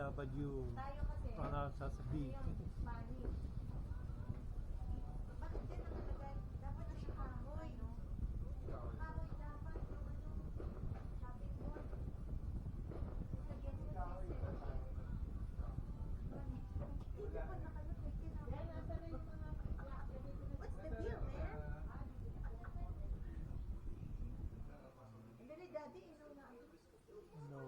OFW. Tayo kasi. Para sasabihin. Ano yung Spanish? Bakit yan nakalagay? Dapat na siya kahoy. Kahoy dapat. Yung shopping mall. Lagyan mo Kahoy kasi. ba tayo? Hindi pa nakalagay. Yan, nasa na yung mga What's the deal, man? Dali, daddy, ino na. No.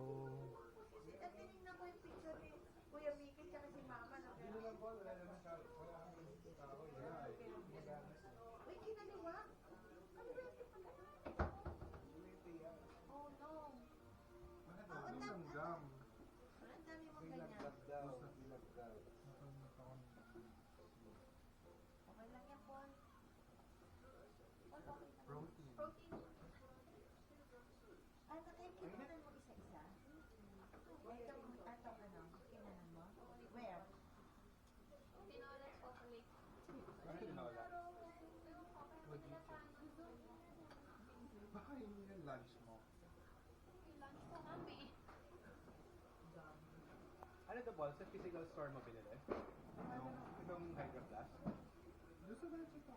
At tinignan ko yung picture ni Kuya Mickey tsaka si Mama. Hindi lang po, wala naman kahoy. Wala kami kahoy. Uy, kinaliwa. Ano ba yung pala? Oh, no. Yung langgam. Ang dami mong Yung ganyan. langgam daw. Langgam. Okay lang yan, Paul. Paul, okay lang. Protein. Protein. Ah, nakikita mo isa-isa? Ito, ano? Kinanan mo? Where? Tinola chocolate. Ano tinola? Baka yun yung lunch mo. Yung lunch ko kami. Ano to, Paul? Sa physical store mo binili? Itong Hydro Flask? Doon sa lunch ito.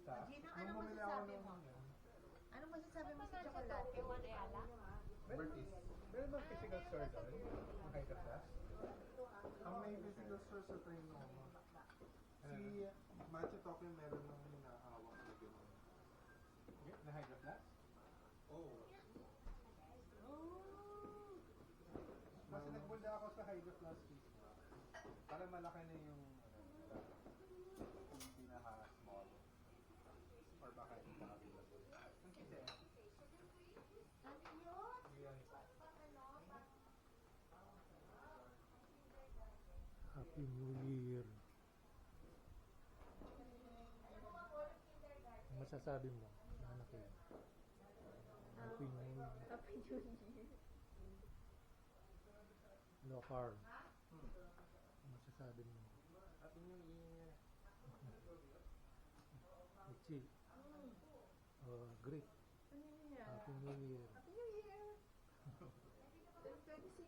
Gina, ano masasabi mo? Ano masasabi mo sa chocolate? Kay Juan Ayala. Bertis. Meron bang physical store doon? Yung Hydro Flask? Ang may physical store sa Trinoma. Si Machi Tokyo meron ng hinahawak na gano'n. Na Hydro Flask? Oh. Kasi nagbunda ako sa Hydro Flask mismo. Parang malaki na yung yung pinaka-small. Or baka hindi na available. Ang kasi, Ano yun? yun. Happy New Year. Ano masasabi mo? Anak ko. Happy New Year. Happy New Year. No car. Ano masasabi mo? Happy New Year! Michi. Great. Ano yun? Happy New Year. Happy New Year! 26.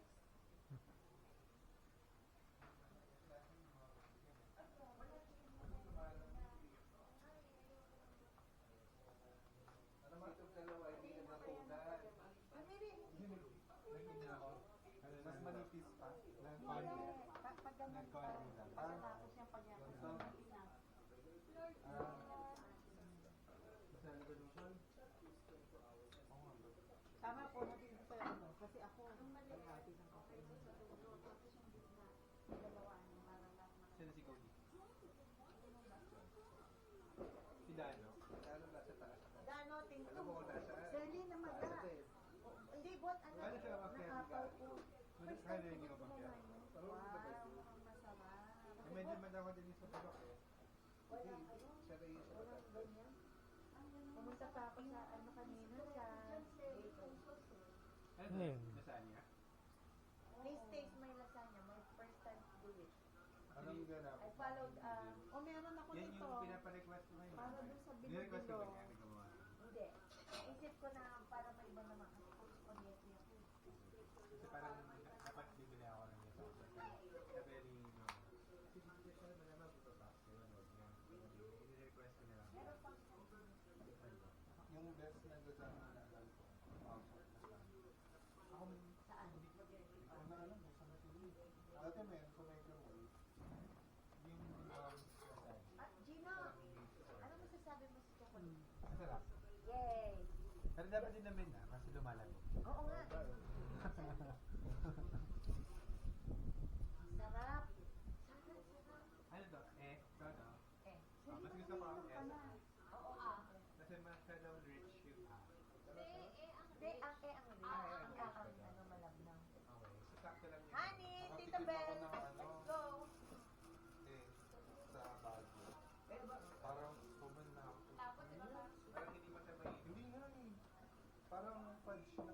Ano mga itong dalawa, hindi na nakunan. Ano rin? Naging na ako. Mas manipis pa. Nag-content. Pag ganun pa, Nag-content lang. tapos yung pag-yakap Ganito. ng isa. Sa revolution? Tama po, natin ko yung ano. Kasi ako, kalahati ng kape. Sino si Cody? Si Dano? Lalo na sa taas. Dano, tingko. Alam mo kung nasa... Selly na maga. Hindi, bot, ano? Paano siya mamakyan? Nakapaw ko. Ano First kaya time yung ko mamakyan? kumain. Wow, ang masarap. Medyo man ako din sa pagok eh. Wala kayo. Siya rin siya. Walang ganyan. Pumunta pa ako sa ano kanina sa Ano Ayun. to? Nasaan niya? Please taste my lasagna. My first time to do it. Anong ganap? I followed, O meron ako Yan nito. yung pinaparequest ko ngayon. Para dun sa Nirequest ko ba Bilo-Bilo. niya? Hindi gumawa. hindi. Naisip ko na para may iba naman kasi kung spaghetti ako. Kasi parang dapat bibili ako ng isa. Na very, no. Kasi hindi siya naman naman putopak. Kaya no, i-request ko na lang. Meron pang Yung best na lasagna na alam ko. Ako, saan? ako na alam mo sa matindi. Dati meron sa microwave. Yung lasagna. At Gino, ano masasabi mo sa chocolate? Masarap. Yay! Pero dapat din namin na, kasi lumalamig. Oo nga. Sarap. Sarap, sarap. Ano to? Ito no? Eh. Mas gusto ko ang Oo, Kasi masyadong rich yung Hindi, ang ano malabnang. Okay, so sakto lang yun. Honey, Nakatikim Tita Bell, ako ng ano. let's go. Sa Baguio. Parang pumunta na ako. Tapos ito ba? Parang hindi mo siya may... Hindi nga eh. Parang fudge na